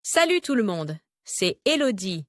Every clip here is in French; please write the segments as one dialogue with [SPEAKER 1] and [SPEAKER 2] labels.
[SPEAKER 1] Salut tout le monde, c'est Elodie.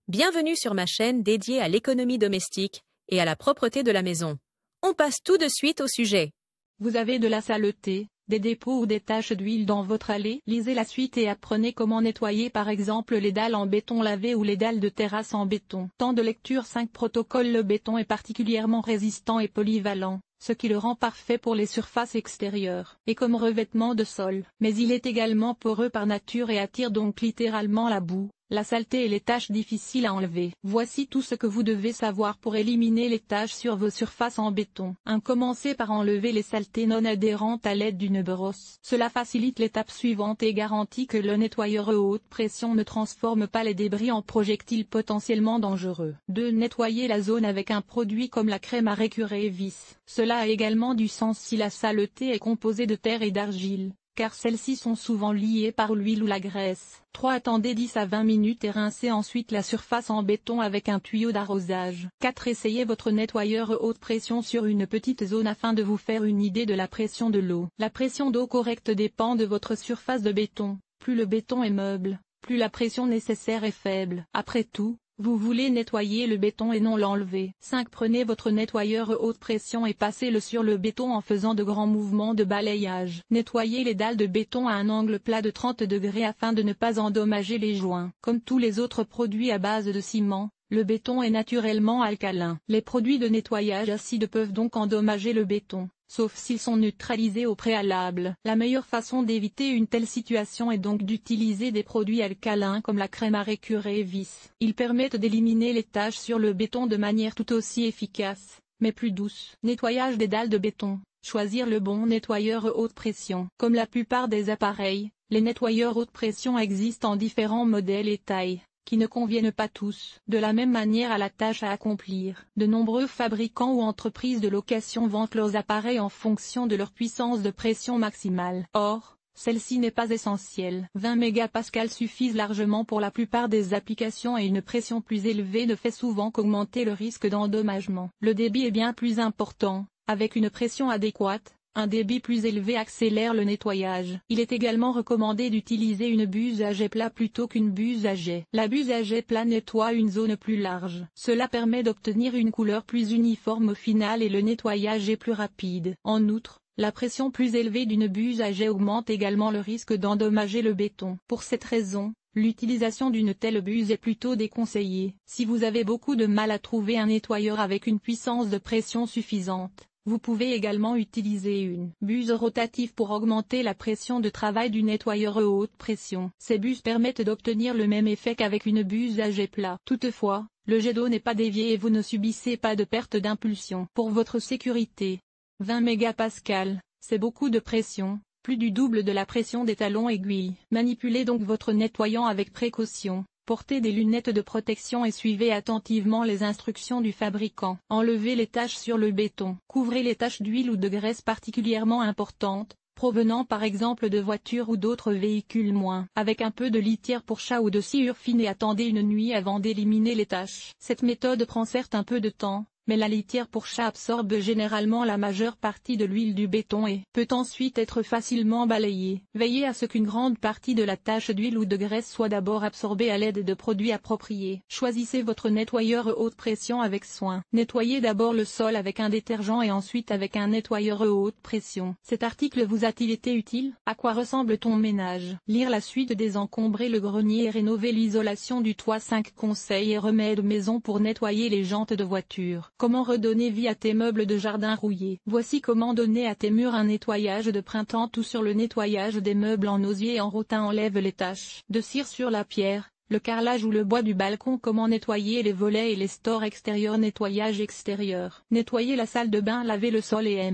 [SPEAKER 1] Bienvenue sur ma chaîne dédiée à l'économie domestique et à la propreté de la maison. On passe tout de suite au sujet.
[SPEAKER 2] Vous avez de la saleté, des dépôts ou des taches d'huile dans votre allée? Lisez la suite et apprenez comment nettoyer par exemple les dalles en béton lavé ou les dalles de terrasse en béton. Temps de lecture 5 protocole. Le béton est particulièrement résistant et polyvalent, ce qui le rend parfait pour les surfaces extérieures, et comme revêtement de sol. Mais il est également poreux par nature et attire donc littéralement la boue, la saleté et les taches difficiles à enlever. Voici tout ce que vous devez savoir pour éliminer les taches sur vos surfaces en béton. 1. Commencez par enlever les saletés non adhérentes à l'aide d'une brosse. Cela facilite l'étape suivante et garantit que le nettoyeur haute pression ne transforme pas les débris en projectiles potentiellement dangereux. 2. Nettoyez la zone avec un produit comme la crème à récurer vis. Cela a également du sens si la saleté est composée de terre et d'argile, car celles-ci sont souvent liées par l'huile ou la graisse. 3. Attendez 10 à 20 minutes et rincez ensuite la surface en béton avec un tuyau d'arrosage. 4. Essayez votre nettoyeur haute pression sur une petite zone afin de vous faire une idée de la pression de l'eau. La pression d'eau correcte dépend de votre surface de béton. Plus le béton est meuble, plus la pression nécessaire est faible. Après tout, vous voulez nettoyer le béton et non l'enlever. 5. Prenez votre nettoyeur haute pression et passez-le sur le béton en faisant de grands mouvements de balayage. Nettoyez les dalles de béton à un angle plat de 30 degrés afin de ne pas endommager les joints. Comme tous les autres produits à base de ciment, le béton est naturellement alcalin. Les produits de nettoyage acides peuvent donc endommager le béton, sauf s'ils sont neutralisés au préalable. La meilleure façon d'éviter une telle situation est donc d'utiliser des produits alcalins comme la crème à récurer vis. Ils permettent d'éliminer les taches sur le béton de manière tout aussi efficace, mais plus douce. Nettoyage des dalles de béton. Choisir le bon nettoyeur haute pression. Comme la plupart des appareils, les nettoyeurs haute pression existent en différents modèles et tailles, qui ne conviennent pas tous de la même manière à la tâche à accomplir. De nombreux fabricants ou entreprises de location vendent leurs appareils en fonction de leur puissance de pression maximale. Or, celle-ci n'est pas essentielle. 20 mégapascales suffisent largement pour la plupart des applications et une pression plus élevée ne fait souvent qu'augmenter le risque d'endommagement. Le débit est bien plus important, avec une pression adéquate. Un débit plus élevé accélère le nettoyage. Il est également recommandé d'utiliser une buse à jet plat plutôt qu'une buse à jet. La buse à jet plat nettoie une zone plus large. Cela permet d'obtenir une couleur plus uniforme au final et le nettoyage est plus rapide. En outre, la pression plus élevée d'une buse à jet augmente également le risque d'endommager le béton. Pour cette raison, l'utilisation d'une telle buse est plutôt déconseillée. Si vous avez beaucoup de mal à trouver un nettoyeur avec une puissance de pression suffisante, vous pouvez également utiliser une buse rotative pour augmenter la pression de travail du nettoyeur haute pression. Ces buses permettent d'obtenir le même effet qu'avec une buse à jet plat. Toutefois, le jet d'eau n'est pas dévié et vous ne subissez pas de perte d'impulsion. Pour votre sécurité, 20 mégapascales, c'est beaucoup de pression, plus du double de la pression des talons aiguilles. Manipulez donc votre nettoyant avec précaution. Portez des lunettes de protection et suivez attentivement les instructions du fabricant. Enlevez les taches sur le béton. Couvrez les taches d'huile ou de graisse particulièrement importantes, provenant par exemple de voitures ou d'autres véhicules avec un peu de litière pour chat ou de sciure fine et attendez une nuit avant d'éliminer les taches. Cette méthode prend certes un peu de temps, mais la litière pour chat absorbe généralement la majeure partie de l'huile du béton et peut ensuite être facilement balayée. Veillez à ce qu'une grande partie de la tache d'huile ou de graisse soit d'abord absorbée à l'aide de produits appropriés. Choisissez votre nettoyeur haute pression avec soin. Nettoyez d'abord le sol avec un détergent et ensuite avec un nettoyeur haute pression. Cet article vous a-t-il été utile? À quoi ressemble ton ménage? Lire la suite: désencombrer le grenier et rénover l'isolation du toit. 5 conseils et remèdes maison pour nettoyer les jantes de voiture. Comment redonner vie à tes meubles de jardin rouillés? Voici comment donner à tes murs un nettoyage de printemps. Tout sur le nettoyage des meubles en osier et en rotin enlève les taches de cire sur la pierre, le carrelage ou le bois du balcon. Comment nettoyer les volets et les stores extérieurs? Nettoyage extérieur. Nettoyer la salle de bain, laver le sol et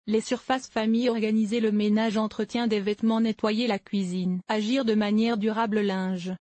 [SPEAKER 2] les surfaces famille, organiser le ménage, entretien des vêtements, nettoyer la cuisine. Agir de manière durable, linge,